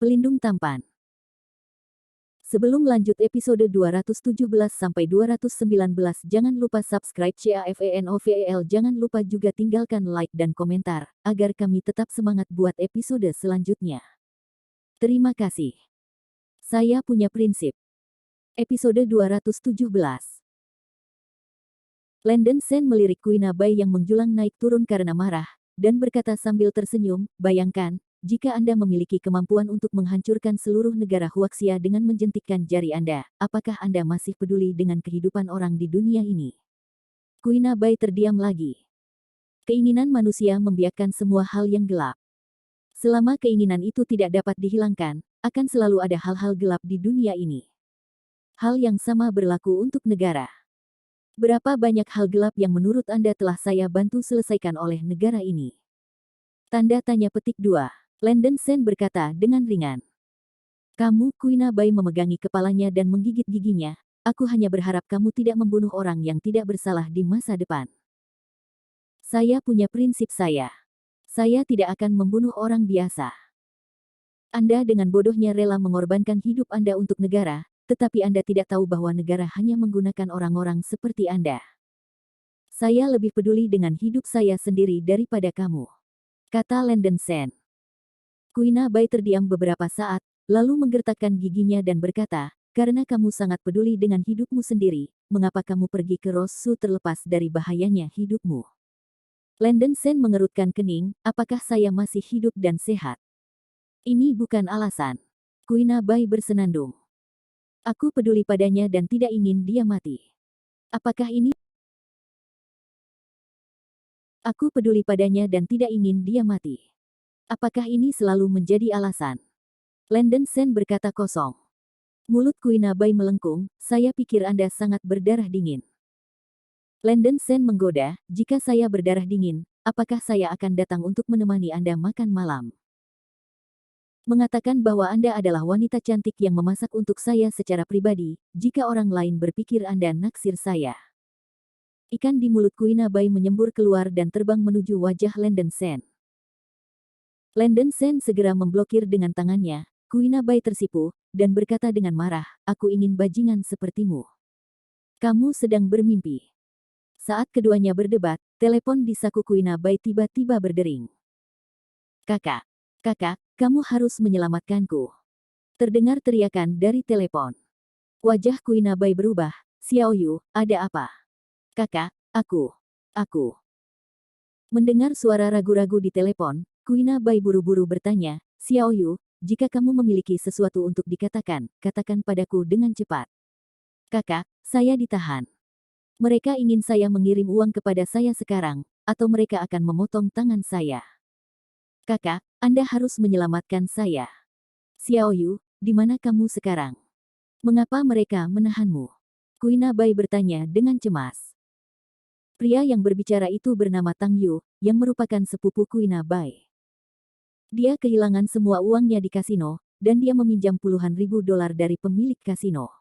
Pelindung tampan. Sebelum lanjut episode 217-219, jangan lupa subscribe CAFENOVEL. Jangan lupa juga tinggalkan like dan komentar, agar kami tetap semangat buat episode selanjutnya. Terima kasih. Saya punya prinsip. Episode 217. Landon Sen melirik Queen Bai yang menjulang naik turun karena marah, dan berkata sambil tersenyum, bayangkan, jika Anda memiliki kemampuan untuk menghancurkan seluruh negara Huaxia dengan menjentikkan jari Anda, apakah Anda masih peduli dengan kehidupan orang di dunia ini? Queen Bai terdiam lagi. Keinginan manusia membiarkan semua hal yang gelap. Selama keinginan itu tidak dapat dihilangkan, akan selalu ada hal-hal gelap di dunia ini. Hal yang sama berlaku untuk negara. Berapa banyak hal gelap yang menurut Anda telah saya bantu selesaikan oleh negara ini? Tanda tanya petik 2. Landon Sen berkata dengan ringan. Kamu, Queen Bai memegangi kepalanya dan menggigit giginya. Aku hanya berharap kamu tidak membunuh orang yang tidak bersalah di masa depan. Saya punya prinsip saya. Saya tidak akan membunuh orang biasa. Anda dengan bodohnya rela mengorbankan hidup Anda untuk negara, tetapi Anda tidak tahu bahwa negara hanya menggunakan orang-orang seperti Anda. Saya lebih peduli dengan hidup saya sendiri daripada kamu, kata Landon Sen. Queen Bai terdiam beberapa saat, lalu menggertakkan giginya dan berkata, karena kamu sangat peduli dengan hidupmu sendiri, mengapa kamu pergi ke Rosu terlepas dari bahayanya hidupmu? Landon Sen mengerutkan kening, apakah saya masih hidup dan sehat? Ini bukan alasan. Queen Bai bersenandung. Aku peduli padanya dan tidak ingin dia mati. Apakah ini? Aku peduli padanya dan tidak ingin dia mati. Apakah ini selalu menjadi alasan? Landon Sen berkata kosong. Mulut Queen Bai melengkung, saya pikir Anda sangat berdarah dingin. Landon Sen menggoda, jika saya berdarah dingin, apakah saya akan datang untuk menemani Anda makan malam? Mengatakan bahwa Anda adalah wanita cantik yang memasak untuk saya secara pribadi, jika orang lain berpikir Anda naksir saya. Ikan di mulut Queen Bai menyembur keluar dan terbang menuju wajah Landon Sen. Landon Sen segera memblokir dengan tangannya. Queen Bai tersipu, dan berkata dengan marah, aku ingin bajingan sepertimu. Kamu sedang bermimpi. Saat keduanya berdebat, telepon di saku Queen Bai tiba-tiba berdering. Kakak, kamu harus menyelamatkanku. Terdengar teriakan dari telepon. Wajah Queen Bai berubah, Xiao Yu, ada apa? Kakak, aku. Mendengar suara ragu-ragu di telepon, Queen Bai buru-buru bertanya, Xiao Yu, jika kamu memiliki sesuatu untuk dikatakan, katakan padaku dengan cepat. Kakak, saya ditahan. Mereka ingin saya mengirim uang kepada saya sekarang, atau mereka akan memotong tangan saya. Kakak, Anda harus menyelamatkan saya. Xiao Yu, di mana kamu sekarang? Mengapa mereka menahanmu? Queen Bai bertanya dengan cemas. Pria yang berbicara itu bernama Tang Yu, yang merupakan sepupu Queen Bai. Dia kehilangan semua uangnya di kasino, dan dia meminjam puluhan ribu dolar dari pemilik kasino.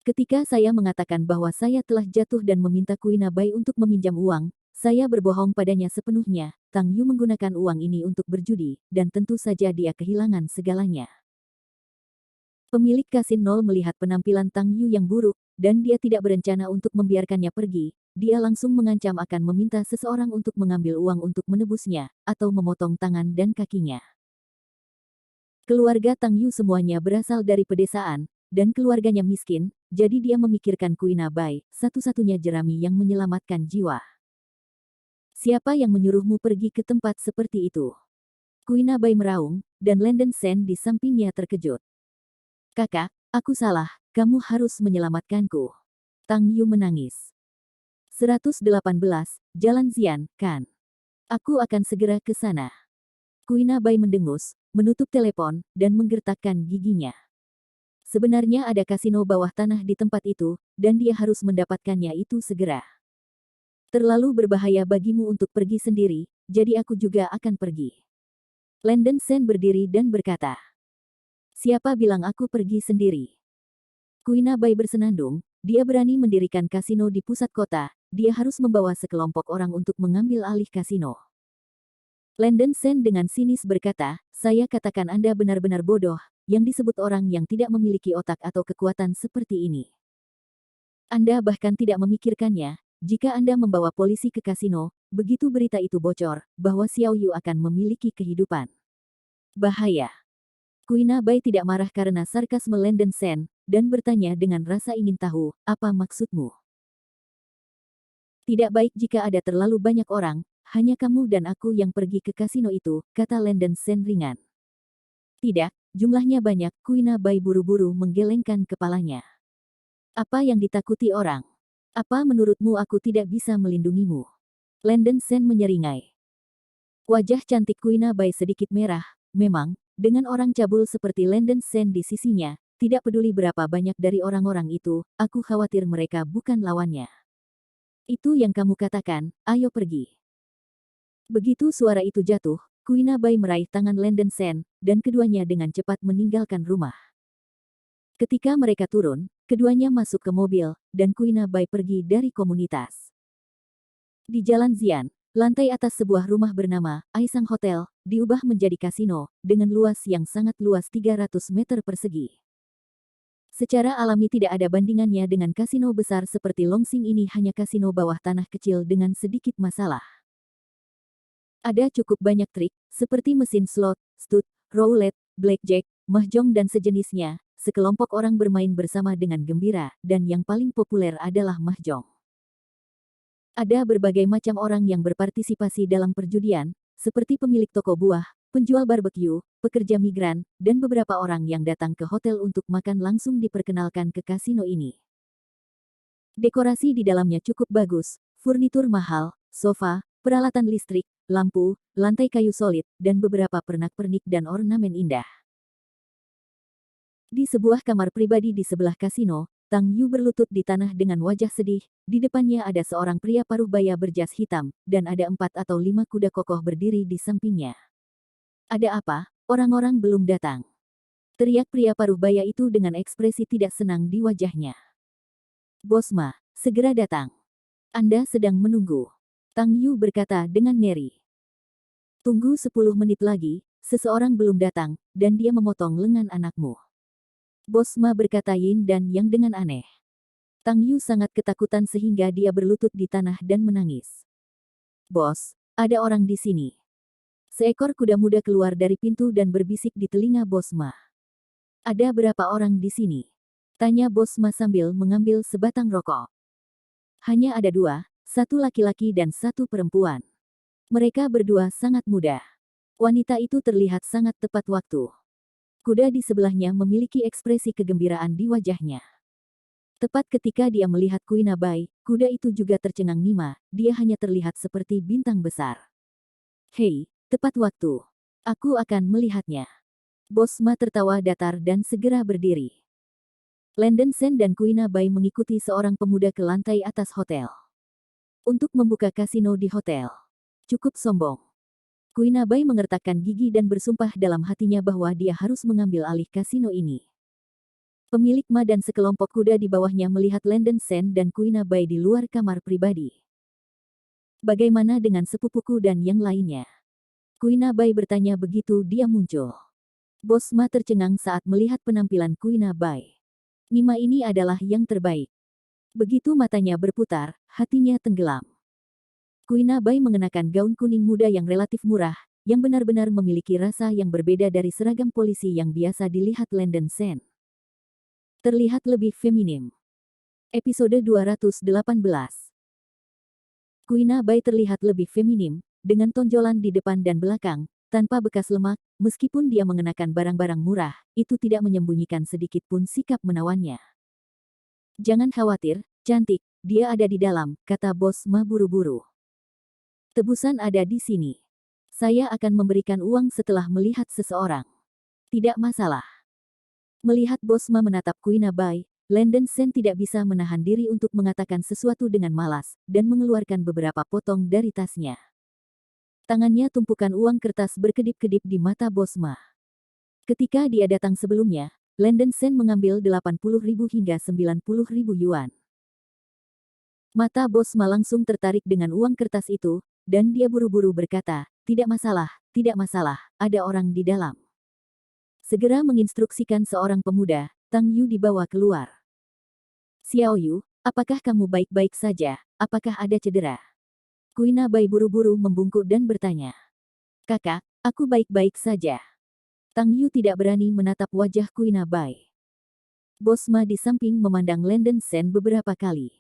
Ketika saya mengatakan bahwa saya telah jatuh dan meminta Queen Bai untuk meminjam uang, saya berbohong padanya sepenuhnya. Tang Yu menggunakan uang ini untuk berjudi, dan tentu saja dia kehilangan segalanya. Pemilik kasino melihat penampilan Tang Yu yang buruk, dan dia tidak berencana untuk membiarkannya pergi. Dia langsung mengancam akan meminta seseorang untuk mengambil uang untuk menebusnya, atau memotong tangan dan kakinya. Keluarga Tang Yu semuanya berasal dari pedesaan, dan keluarganya miskin, jadi dia memikirkan Queen Bai, satu-satunya jerami yang menyelamatkan jiwa. Siapa yang menyuruhmu pergi ke tempat seperti itu? Queen Bai meraung, dan Landon Sen di sampingnya terkejut. Kakak, aku salah, kamu harus menyelamatkanku. Tang Yu menangis. 118, Jalan Xian, kan? Aku akan segera ke sana. Queen Bai mendengus, menutup telepon, dan menggertakkan giginya. Sebenarnya ada kasino bawah tanah di tempat itu, dan dia harus mendapatkannya itu segera. Terlalu berbahaya bagimu untuk pergi sendiri, jadi aku juga akan pergi. Landon Sen berdiri dan berkata. Siapa bilang aku pergi sendiri? Queen Bai bersenandung, dia berani mendirikan kasino di pusat kota, dia harus membawa sekelompok orang untuk mengambil alih kasino. Landon Sen dengan sinis berkata, saya katakan Anda benar-benar bodoh, yang disebut orang yang tidak memiliki otak atau kekuatan seperti ini. Anda bahkan tidak memikirkannya, jika Anda membawa polisi ke kasino, begitu berita itu bocor, bahwa Xiao Yu akan memiliki kehidupan. Bahaya. Kuina Bai tidak marah karena sarkasme Landon Sen, dan bertanya dengan rasa ingin tahu, apa maksudmu? Tidak baik jika ada terlalu banyak orang, hanya kamu dan aku yang pergi ke kasino itu, kata Landon Sen ringan. Tidak, jumlahnya banyak, Kuina Bai buru-buru menggelengkan kepalanya. Apa yang ditakuti orang? Apa menurutmu aku tidak bisa melindungimu? Landon Sen menyeringai. Wajah cantik Kuina Bai sedikit merah, memang, dengan orang cabul seperti Landon Sen di sisinya, tidak peduli berapa banyak dari orang-orang itu, aku khawatir mereka bukan lawannya. Itu yang kamu katakan, ayo pergi. Begitu suara itu jatuh, Kuina Bai meraih tangan Landon Sen, dan keduanya dengan cepat meninggalkan rumah. Ketika mereka turun, keduanya masuk ke mobil, dan Kuina Bai pergi dari komunitas. Di Jalan Xian, lantai atas sebuah rumah bernama Aisang Hotel, diubah menjadi kasino, dengan luas yang sangat luas 300 meter persegi. Secara alami tidak ada bandingannya dengan kasino besar seperti Longsing ini, hanya kasino bawah tanah kecil dengan sedikit masalah. Ada cukup banyak trik, seperti mesin slot, stud, roulette, blackjack, mahjong dan sejenisnya. Sekelompok orang bermain bersama dengan gembira, dan yang paling populer adalah mahjong. Ada berbagai macam orang yang berpartisipasi dalam perjudian, seperti pemilik toko buah, penjual barbecue, pekerja migran, dan beberapa orang yang datang ke hotel untuk makan langsung diperkenalkan ke kasino ini. Dekorasi di dalamnya cukup bagus, furnitur mahal, sofa, peralatan listrik, lampu, lantai kayu solid, dan beberapa pernak-pernik dan ornamen indah. Di sebuah kamar pribadi di sebelah kasino, Tang Yu berlutut di tanah dengan wajah sedih. Di depannya ada seorang pria paruh baya berjas hitam, dan ada 4 atau 5 kuda kokoh berdiri di sampingnya. Ada apa? Orang-orang belum datang. Teriak pria paruh baya itu dengan ekspresi tidak senang di wajahnya. Bos Ma, segera datang. Anda sedang menunggu. Tang Yu berkata dengan ngeri. Tunggu 10 menit lagi, seseorang belum datang, dan dia memotong lengan anakmu. Bos Ma berkata yin dan yang dengan aneh. Tang Yu sangat ketakutan sehingga dia berlutut di tanah dan menangis. Bos, ada orang di sini. Seekor kuda muda keluar dari pintu dan berbisik di telinga Bos Ma. Ada berapa orang di sini? Tanya Bos Ma sambil mengambil sebatang rokok. Hanya ada 2, 1 laki-laki dan 1 perempuan. Mereka berdua sangat muda. Wanita itu terlihat sangat tepat waktu. Kuda di sebelahnya memiliki ekspresi kegembiraan di wajahnya. Tepat ketika dia melihat Kuina Bai, kuda itu juga tercengang Nima, dia hanya terlihat seperti bintang besar. Hei, tepat waktu. Aku akan melihatnya. Bos Ma tertawa datar dan segera berdiri. Landon Sen dan Kuina Bai mengikuti seorang pemuda ke lantai atas hotel. Untuk membuka kasino di hotel. Cukup sombong. Kuina Bai mengertakkan gigi dan bersumpah dalam hatinya bahwa dia harus mengambil alih kasino ini. Pemilik Ma dan sekelompok kuda di bawahnya melihat Landon Sen dan Kuina Bai di luar kamar pribadi. Bagaimana dengan sepupuku dan yang lainnya? Kuina Bai bertanya begitu dia muncul. Bos Ma tercengang saat melihat penampilan Kuina Bai. Nima ini adalah yang terbaik. Begitu matanya berputar, hatinya tenggelam. Kuina Bai mengenakan gaun kuning muda yang relatif murah, yang benar-benar memiliki rasa yang berbeda dari seragam polisi yang biasa dilihat Landon Sen. Terlihat lebih feminim. Episode 218. Kuina Bai terlihat lebih feminim, dengan tonjolan di depan dan belakang, tanpa bekas lemak, meskipun dia mengenakan barang-barang murah, itu tidak menyembunyikan sedikit pun sikap menawannya. Jangan khawatir, cantik, dia ada di dalam, kata Bos Ma buru-buru. Tebusan ada di sini. Saya akan memberikan uang setelah melihat seseorang. Tidak masalah. Melihat Bos Ma menatap Kuina Bai, Landon Sen tidak bisa menahan diri untuk mengatakan sesuatu dengan malas, dan mengeluarkan beberapa potong dari tasnya. Tangannya tumpukan uang kertas berkedip-kedip di mata Bos Ma. Ketika dia datang sebelumnya, Landon Sen mengambil 80.000 hingga 90.000 yuan. Mata Bos Ma langsung tertarik dengan uang kertas itu, dan dia buru-buru berkata, tidak masalah, ada orang di dalam. Segera menginstruksikan seorang pemuda, Tang Yu dibawa keluar. Xiao Yu, apakah kamu baik-baik saja? Apakah ada cedera? Kuina Bai buru-buru membungkuk dan bertanya. Kakak, aku baik-baik saja. Tang Yu tidak berani menatap wajah Kuina Bai. Bos Ma di samping memandang Landen Sen beberapa kali.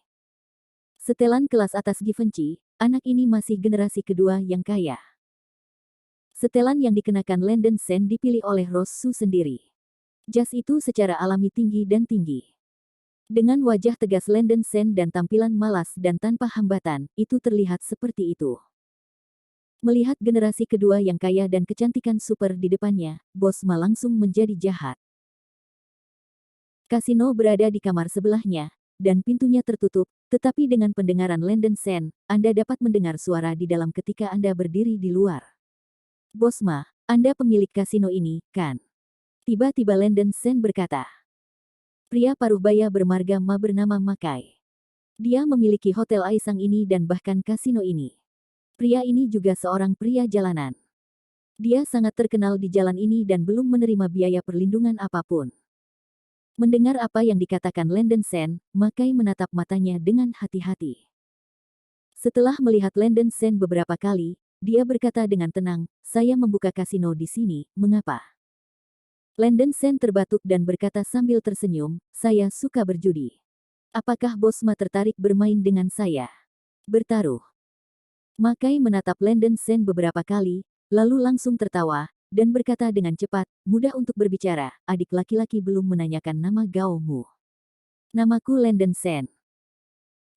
Setelan kelas atas Givenchy, anak ini masih generasi kedua yang kaya. Setelan yang dikenakan Landen Sen dipilih oleh Rose Su sendiri. Jas itu secara alami tinggi dan tinggi. Dengan wajah tegas Landen Sen dan tampilan malas dan tanpa hambatan, itu terlihat seperti itu. Melihat generasi kedua yang kaya dan kecantikan super di depannya, Bos Ma langsung menjadi jahat. Kasino berada di kamar sebelahnya, dan pintunya tertutup, tetapi dengan pendengaran Landen Sen, Anda dapat mendengar suara di dalam ketika Anda berdiri di luar. Bos Ma, Anda pemilik kasino ini, kan? Tiba-tiba Landen Sen berkata. Pria paruh baya bermarga Ma bernama Makai. Dia memiliki hotel Aisang ini dan bahkan kasino ini. Pria ini juga seorang pria jalanan. Dia sangat terkenal di jalan ini dan belum menerima biaya perlindungan apapun. Mendengar apa yang dikatakan Landen Sen, Makai menatap matanya dengan hati-hati. Setelah melihat Landen Sen beberapa kali, dia berkata dengan tenang, saya membuka kasino di sini, mengapa? Landen Sen terbatuk dan berkata sambil tersenyum, saya suka berjudi. Apakah Bos Ma tertarik bermain dengan saya? Bertaruh. Makai menatap Landen Sen beberapa kali, lalu langsung tertawa, dan berkata dengan cepat, mudah untuk berbicara, adik laki-laki belum menanyakan nama gaomu. Namaku Landen Sen.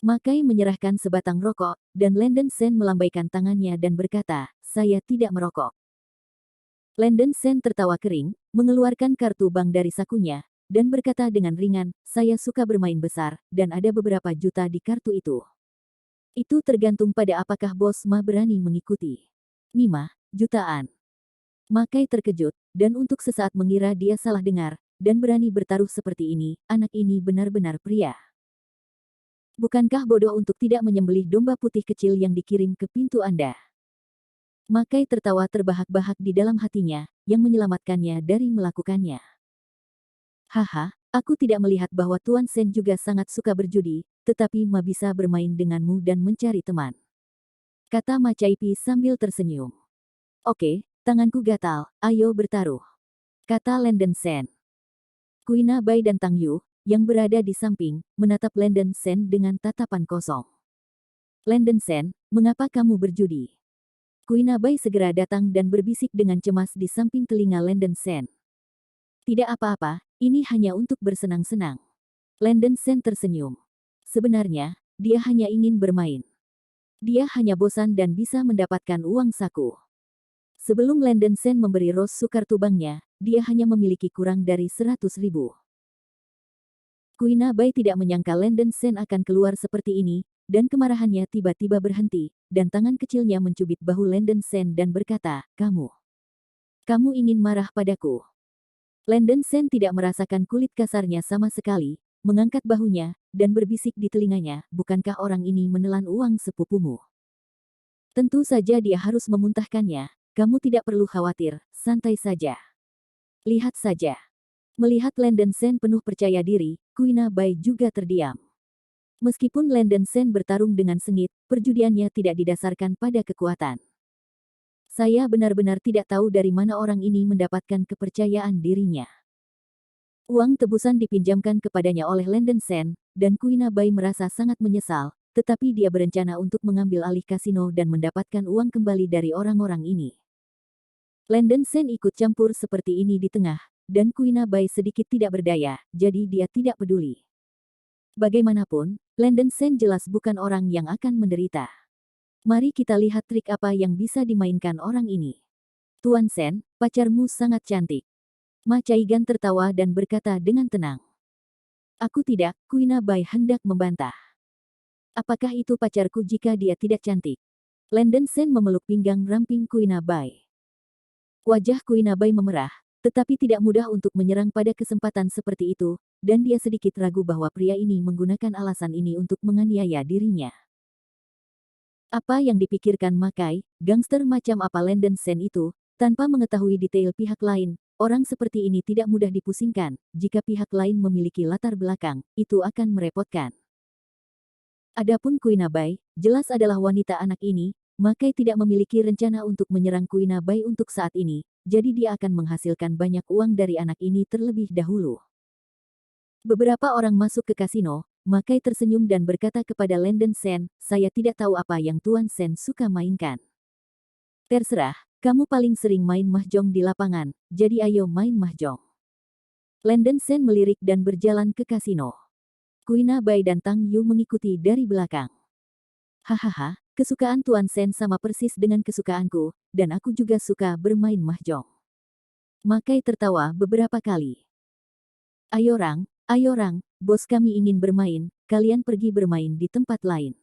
Makai menyerahkan sebatang rokok, dan Landen Sen melambaikan tangannya dan berkata, saya tidak merokok. Landen Sen tertawa kering, mengeluarkan kartu bank dari sakunya, dan berkata dengan ringan, saya suka bermain besar, dan ada beberapa juta di kartu itu. Itu tergantung pada apakah Bos Ma berani mengikuti. 5 jutaan. Makai terkejut, dan untuk sesaat mengira dia salah dengar, dan berani bertaruh seperti ini, anak ini benar-benar pria. Bukankah bodoh untuk tidak menyembelih domba putih kecil yang dikirim ke pintu Anda? Makai tertawa terbahak-bahak di dalam hatinya, yang menyelamatkannya dari melakukannya. Haha, aku tidak melihat bahwa Tuan Sen juga sangat suka berjudi, tetapi Ma bisa bermain denganmu dan mencari teman. Kata Ma Caipi sambil tersenyum. Oke, tanganku gatal, ayo bertaruh. Kata Landen Sen. Kuina Bai dan Tang Yu, yang berada di samping, menatap Landen Sen dengan tatapan kosong. Landen Sen, mengapa kamu berjudi? Kuina Bai segera datang dan berbisik dengan cemas di samping telinga Landen Sen. Tidak apa-apa, ini hanya untuk bersenang-senang. Landen Sen tersenyum. Sebenarnya, dia hanya ingin bermain. Dia hanya bosan dan bisa mendapatkan uang saku. Sebelum Landen Sen memberi Rose Su kartu banknya, dia hanya memiliki kurang dari 100.000. Kuina Bai tidak menyangka Landen Sen akan keluar seperti ini, dan kemarahannya tiba-tiba berhenti, dan tangan kecilnya mencubit bahu Landen Sen dan berkata, kamu ingin marah padaku. Landen Sen tidak merasakan kulit kasarnya sama sekali, mengangkat bahunya, dan berbisik di telinganya, bukankah orang ini menelan uang sepupumu? Tentu saja dia harus memuntahkannya, kamu tidak perlu khawatir, santai saja. Lihat saja. Melihat Landen Sen penuh percaya diri, Kuina Bai juga terdiam. Meskipun Landen Sen bertarung dengan sengit, perjudiannya tidak didasarkan pada kekuatan. Saya benar-benar tidak tahu dari mana orang ini mendapatkan kepercayaan dirinya. Uang tebusan dipinjamkan kepadanya oleh Landen Sen, dan Kuina Bai merasa sangat menyesal, tetapi dia berencana untuk mengambil alih kasino dan mendapatkan uang kembali dari orang-orang ini. Landen Sen ikut campur seperti ini di tengah, dan Kuina Bai sedikit tidak berdaya, jadi dia tidak peduli. Bagaimanapun, Landen Sen jelas bukan orang yang akan menderita. Mari kita lihat trik apa yang bisa dimainkan orang ini. Tuan Sen, pacarmu sangat cantik. Ma Caigan tertawa dan berkata dengan tenang. Aku tidak, Kuina Bai hendak membantah. Apakah itu pacarku jika dia tidak cantik? Landen Sen memeluk pinggang ramping Kuina Bai. Wajah Kuina Bai memerah, tetapi tidak mudah untuk menyerang pada kesempatan seperti itu, dan dia sedikit ragu bahwa pria ini menggunakan alasan ini untuk menganiaya dirinya. Apa yang dipikirkan Makai, gangster macam apa Landon Sen itu, tanpa mengetahui detail pihak lain, orang seperti ini tidak mudah dipusingkan, jika pihak lain memiliki latar belakang, itu akan merepotkan. Adapun Kuinabai, jelas adalah wanita anak ini, Makai tidak memiliki rencana untuk menyerang Kuinabai untuk saat ini, jadi dia akan menghasilkan banyak uang dari anak ini terlebih dahulu. Beberapa orang masuk ke kasino, Makai tersenyum dan berkata kepada Landon Sen, saya tidak tahu apa yang Tuan Sen suka mainkan. Terserah, kamu paling sering main mahjong di lapangan, jadi ayo main mahjong. Landon Sen melirik dan berjalan ke kasino. Kuinabai dan Tang Yu mengikuti dari belakang. Hahaha, kesukaan Tuan Sen sama persis dengan kesukaanku, dan aku juga suka bermain mahjong. Makai tertawa beberapa kali. Ayo Rang, bos kami ingin bermain, kalian pergi bermain di tempat lain.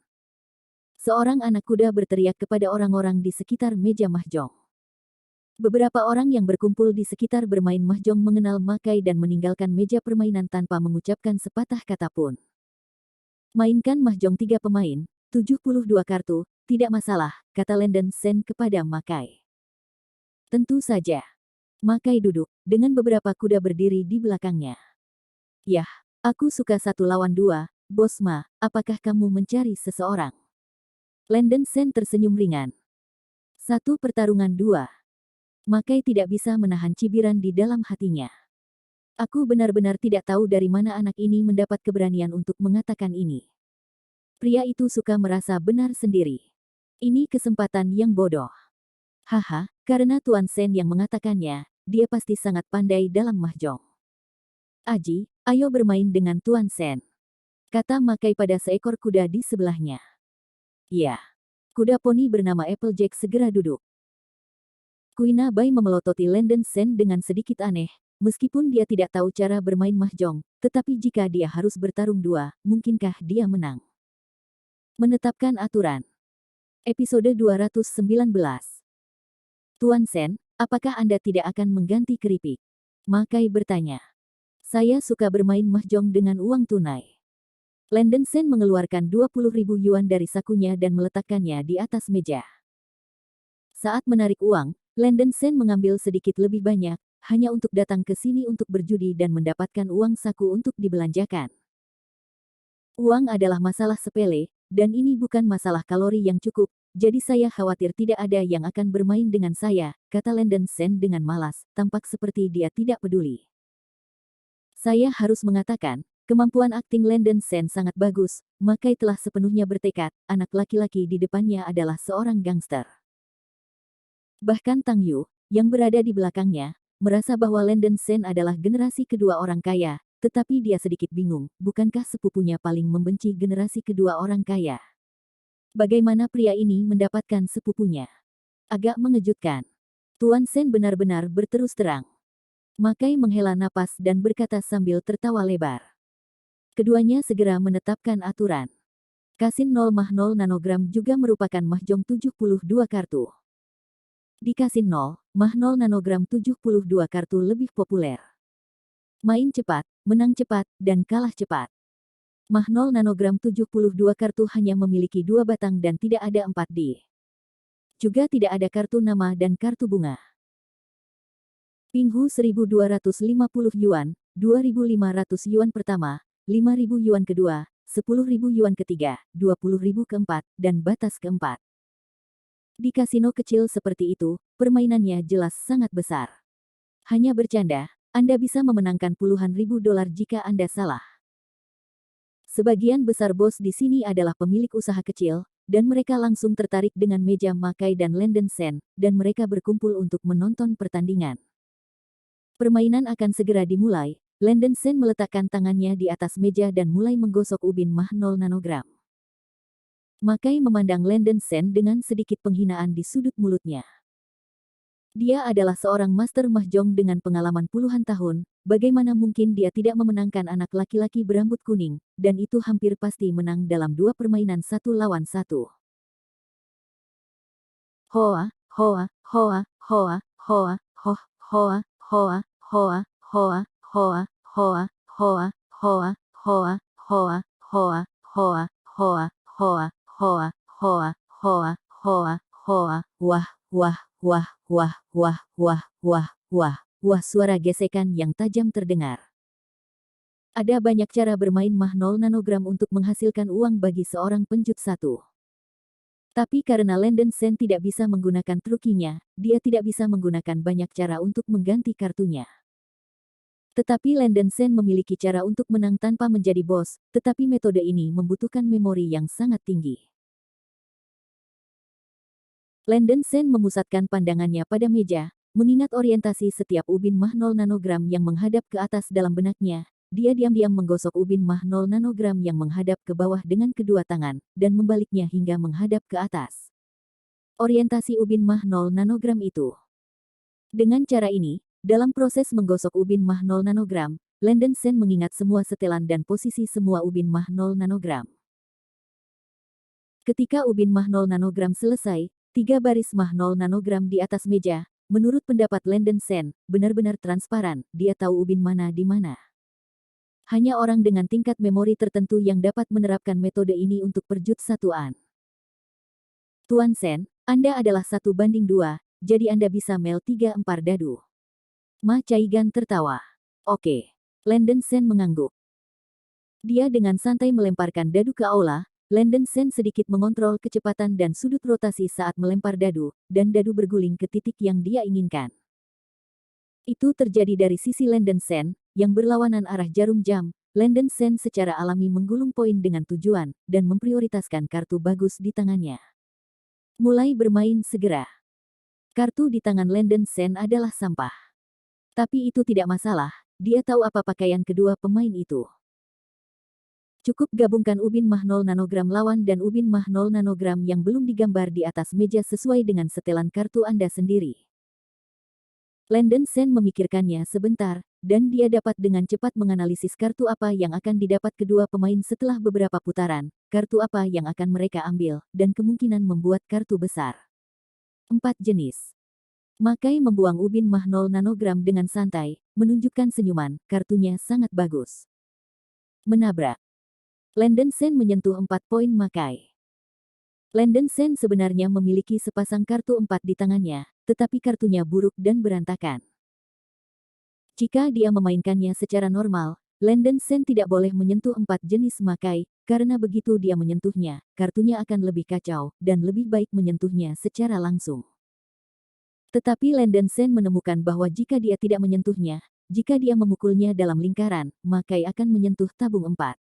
Seorang anak kuda berteriak kepada orang-orang di sekitar meja mahjong. Beberapa orang yang berkumpul di sekitar bermain mahjong mengenal Makai dan meninggalkan meja permainan tanpa mengucapkan sepatah kata pun. Mainkan mahjong 3 pemain, 72 kartu, tidak masalah, kata Landon Sen kepada Makai. Tentu saja. Makai duduk, dengan beberapa kuda berdiri di belakangnya. Yah, aku suka 1 lawan 2, Bos Ma, apakah kamu mencari seseorang? Landon Sen tersenyum ringan. 1 pertarungan 2. Makai tidak bisa menahan cibiran di dalam hatinya. Aku benar-benar tidak tahu dari mana anak ini mendapat keberanian untuk mengatakan ini. Pria itu suka merasa benar sendiri. Ini kesempatan yang bodoh. Haha, karena Tuan Sen yang mengatakannya, dia pasti sangat pandai dalam mahjong. Aji, ayo bermain dengan Tuan Sen, kata Makai pada seekor kuda di sebelahnya. Ya. Kuda poni bernama Applejack segera duduk. Kuinabai memelototi Landon Sen dengan sedikit aneh, meskipun dia tidak tahu cara bermain mahjong, tetapi jika dia harus bertarung 2, mungkinkah dia menang? Menetapkan aturan. Episode 219. Tuan Sen, apakah Anda tidak akan mengganti keripik? Makai bertanya. Saya suka bermain mahjong dengan uang tunai. Landon Sen mengeluarkan 20.000 yuan dari sakunya dan meletakkannya di atas meja. Saat menarik uang, Landon Sen mengambil sedikit lebih banyak, hanya untuk datang ke sini untuk berjudi dan mendapatkan uang saku untuk dibelanjakan. Uang adalah masalah sepele, dan ini bukan masalah kalori yang cukup, jadi saya khawatir tidak ada yang akan bermain dengan saya, kata Landon Sen dengan malas, tampak seperti dia tidak peduli. Saya harus mengatakan, kemampuan akting Landon Sen sangat bagus, Makai telah sepenuhnya bertekad, anak laki-laki di depannya adalah seorang gangster. Bahkan Tang Yu, yang berada di belakangnya, merasa bahwa Landon Sen adalah generasi kedua orang kaya, tetapi dia sedikit bingung, bukankah sepupunya paling membenci generasi kedua orang kaya? Bagaimana pria ini mendapatkan sepupunya? Agak mengejutkan. Tuan Sen benar-benar berterus terang. Makai menghela napas dan berkata sambil tertawa lebar. Keduanya segera menetapkan aturan. Kasin 0 nanogram juga merupakan mahjong 72 kartu. Di Kasin 0 nanogram 72 kartu lebih populer. Main cepat, menang cepat, dan kalah cepat. 0 nanogram 72 kartu hanya memiliki 2 batang dan tidak ada 4 di. Juga tidak ada kartu nama dan kartu bunga. Pinghu 1.250 yuan, 2.500 yuan pertama, 5.000 yuan kedua, 10.000 yuan ketiga, 20.000 keempat, dan batas keempat. Di kasino kecil seperti itu, permainannya jelas sangat besar. Hanya bercanda, Anda bisa memenangkan puluhan ribu dolar jika Anda salah. Sebagian besar bos di sini adalah pemilik usaha kecil, dan mereka langsung tertarik dengan meja Makai dan Landon Sen, dan mereka berkumpul untuk menonton pertandingan. Permainan akan segera dimulai. Landon Sen meletakkan tangannya di atas meja dan mulai menggosok ubin 0 nanogram. Makai memandang Landon Sen dengan sedikit penghinaan di sudut mulutnya. Dia adalah seorang master mahjong dengan pengalaman puluhan tahun, bagaimana mungkin dia tidak memenangkan anak laki-laki berambut kuning, dan itu hampir pasti menang dalam 2 permainan 1 lawan 1. Hoa, hoa, hoa, hoa, hoa, hoh, hoa, hoa, hoa, hoa, hoa, hoa, hoa, hoa, hoa, hoa, hoa, hoa, hoa, hoa, hoa, hoa, hoa, hoa, hoa, wah, wah, wah, wah, wah, wah, wah, wah, wah, suara gesekan yang tajam terdengar. Ada banyak cara bermain mah 0 nanogram untuk menghasilkan uang bagi seorang penjut satu. Tapi karena Landon Sen tidak bisa menggunakan trukinya, dia tidak bisa menggunakan banyak cara untuk mengganti kartunya. Tetapi Landon Sen memiliki cara untuk menang tanpa menjadi bos, tetapi metode ini membutuhkan memori yang sangat tinggi. Landon Sen memusatkan pandangannya pada meja, mengingat orientasi setiap ubin mah 0 nanogram yang menghadap ke atas dalam benaknya. Dia diam-diam menggosok ubin mah 0 nanogram yang menghadap ke bawah dengan kedua tangan, dan membaliknya hingga menghadap ke atas. Orientasi ubin mah 0 nanogram itu. Dengan cara ini, dalam proses menggosok ubin mah 0 nanogram, Landon Sen mengingat semua setelan dan posisi semua ubin mah 0 nanogram. Ketika ubin mah 0 nanogram selesai, 3 baris mah 0 nanogram di atas meja, menurut pendapat Landon Sen, benar-benar transparan, dia tahu ubin mana di mana. Hanya orang dengan tingkat memori tertentu yang dapat menerapkan metode ini untuk perjut satuan. Tuan Sen, Anda adalah 1:2, jadi Anda bisa mel 3-4 dadu. Ma Caigan tertawa. Oke. Landon Sen mengangguk. Dia dengan santai melemparkan dadu ke aula. Landon Sen sedikit mengontrol kecepatan dan sudut rotasi saat melempar dadu, dan dadu berguling ke titik yang dia inginkan. Itu terjadi dari sisi Landon Sen, yang berlawanan arah jarum jam. Landon Sen secara alami menggulung poin dengan tujuan, dan memprioritaskan kartu bagus di tangannya. Mulai bermain segera. Kartu di tangan Landon Sen adalah sampah. Tapi itu tidak masalah, dia tahu apa pakaian kedua pemain itu. Cukup gabungkan ubin mah 0 nanogram lawan dan ubin mah 0 nanogram yang belum digambar di atas meja sesuai dengan setelan kartu Anda sendiri. Landon Sen memikirkannya sebentar, dan dia dapat dengan cepat menganalisis kartu apa yang akan didapat kedua pemain setelah beberapa putaran, kartu apa yang akan mereka ambil, dan kemungkinan membuat kartu besar. 4 jenis. Makai membuang ubin mah 0 nanogram dengan santai, menunjukkan senyuman, kartunya sangat bagus. Menabrak. Landon Sen menyentuh 4 poin Makai. Landon Sen sebenarnya memiliki sepasang kartu 4 di tangannya, tetapi kartunya buruk dan berantakan. Jika dia memainkannya secara normal, Landon Sen tidak boleh menyentuh 4 jenis Makai, karena begitu dia menyentuhnya, kartunya akan lebih kacau, dan lebih baik menyentuhnya secara langsung. Tetapi Landon Sen menemukan bahwa jika dia tidak menyentuhnya, jika dia memukulnya dalam lingkaran, Makai akan menyentuh tabung 4.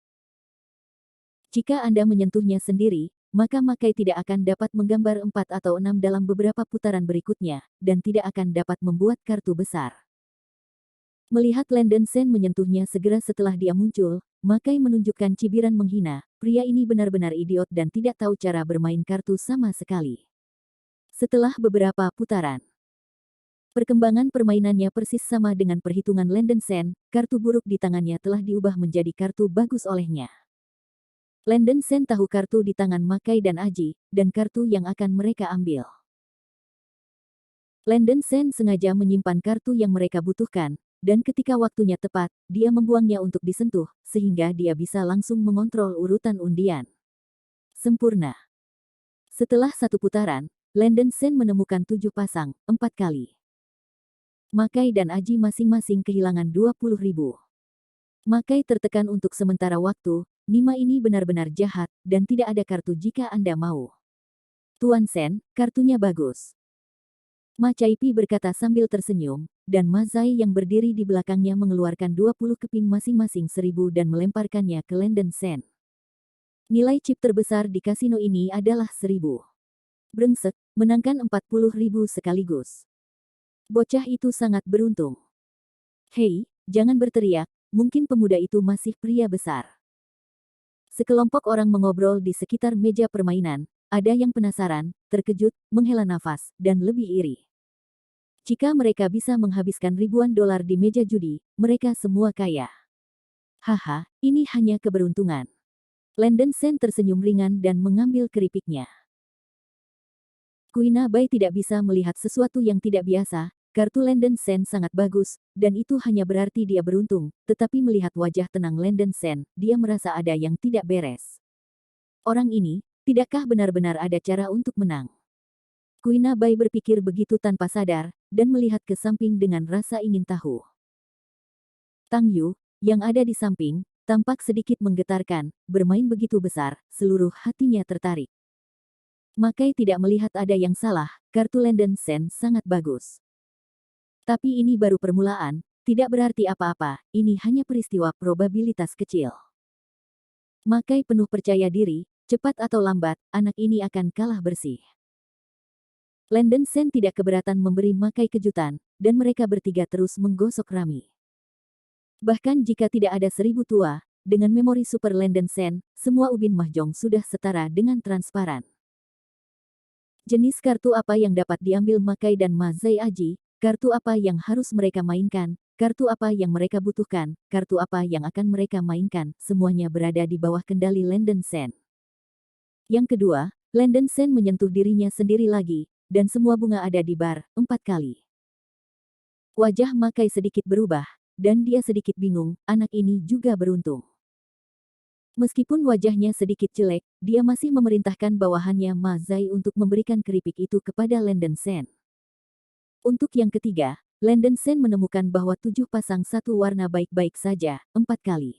Jika Anda menyentuhnya sendiri, maka Makai tidak akan dapat menggambar 4 atau 6 dalam beberapa putaran berikutnya, dan tidak akan dapat membuat kartu besar. Melihat Landon Sen menyentuhnya segera setelah dia muncul, Makai menunjukkan cibiran menghina, pria ini benar-benar idiot dan tidak tahu cara bermain kartu sama sekali. Setelah beberapa putaran, perkembangan permainannya persis sama dengan perhitungan Landon Sen, kartu buruk di tangannya telah diubah menjadi kartu bagus olehnya. Landon Sen tahu kartu di tangan Makai dan Aji, dan kartu yang akan mereka ambil. Landon Sen sengaja menyimpan kartu yang mereka butuhkan, dan ketika waktunya tepat, dia membuangnya untuk disentuh, sehingga dia bisa langsung mengontrol urutan undian. Sempurna. Setelah satu putaran, Landon Sen menemukan 7 pasang, 4 kali. Makai dan Aji masing-masing kehilangan 20.000. Makai tertekan untuk sementara waktu. Nima ini benar-benar jahat, dan tidak ada kartu jika Anda mau. Tuan Sen, kartunya bagus. Ma Caipi berkata sambil tersenyum, dan Ma Zai yang berdiri di belakangnya mengeluarkan 20 keping masing-masing 1.000 dan melemparkannya ke Landon Sen. Nilai chip terbesar di kasino ini adalah 1.000. Brengsek, menangkan 40.000 sekaligus. Bocah itu sangat beruntung. Hei, jangan berteriak, mungkin pemuda itu masih pria besar. Sekelompok orang mengobrol di sekitar meja permainan, ada yang penasaran, terkejut, menghela nafas, dan lebih iri. Jika mereka bisa menghabiskan ribuan dolar di meja judi, mereka semua kaya. Haha, ini hanya keberuntungan. Landon Sen tersenyum ringan dan mengambil keripiknya. Kuina Bai tidak bisa melihat sesuatu yang tidak biasa. Kartu Landon Sen sangat bagus, dan itu hanya berarti dia beruntung, tetapi melihat wajah tenang Landon Sen, dia merasa ada yang tidak beres. Orang ini, Tidakkah benar-benar ada cara untuk menang? Kuina Bai berpikir begitu tanpa sadar, dan melihat ke samping dengan rasa ingin tahu. Tang Yu, yang ada di samping, tampak sedikit menggetarkan, bermain begitu besar, seluruh hatinya tertarik. Makai tidak melihat ada yang salah, kartu Lenden Sen sangat bagus. Tapi ini baru permulaan, tidak berarti apa-apa, ini hanya peristiwa probabilitas kecil. Makai penuh percaya diri, cepat atau lambat, anak ini akan kalah bersih. Lenden Sen tidak keberatan memberi Makai kejutan, dan mereka bertiga terus menggosok Rami. Bahkan jika tidak ada 1000 tua, dengan memori super Lenden Sen, semua ubin mahjong sudah setara dengan transparan. Jenis kartu apa yang dapat diambil Makai dan Ma Zai Aji, kartu apa yang harus mereka mainkan, kartu apa yang mereka butuhkan, kartu apa yang akan mereka mainkan, semuanya berada di bawah kendali Lenden Sen. Yang kedua, Lenden Sen menyentuh dirinya sendiri lagi, dan semua bunga ada di bar, 4 kali. Wajah Makai sedikit berubah, dan dia sedikit bingung, anak ini juga beruntung. Meskipun wajahnya sedikit jelek, dia masih memerintahkan bawahannya Ma Zai untuk memberikan keripik itu kepada Lenden Sen. Untuk yang ketiga, Lenden Sen menemukan bahwa 7 pasang satu warna baik-baik saja, 4 kali.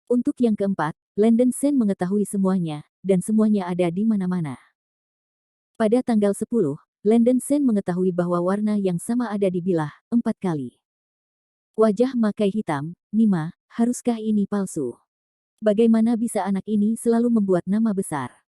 Untuk yang keempat, Lenden Sen mengetahui semuanya, dan semuanya ada di mana-mana. Pada tanggal 10, Lenden Sen mengetahui bahwa warna yang sama ada di bilah, 4 kali. Wajah Makai hitam, Nima, haruskah ini palsu? Bagaimana bisa anak ini selalu membuat nama besar?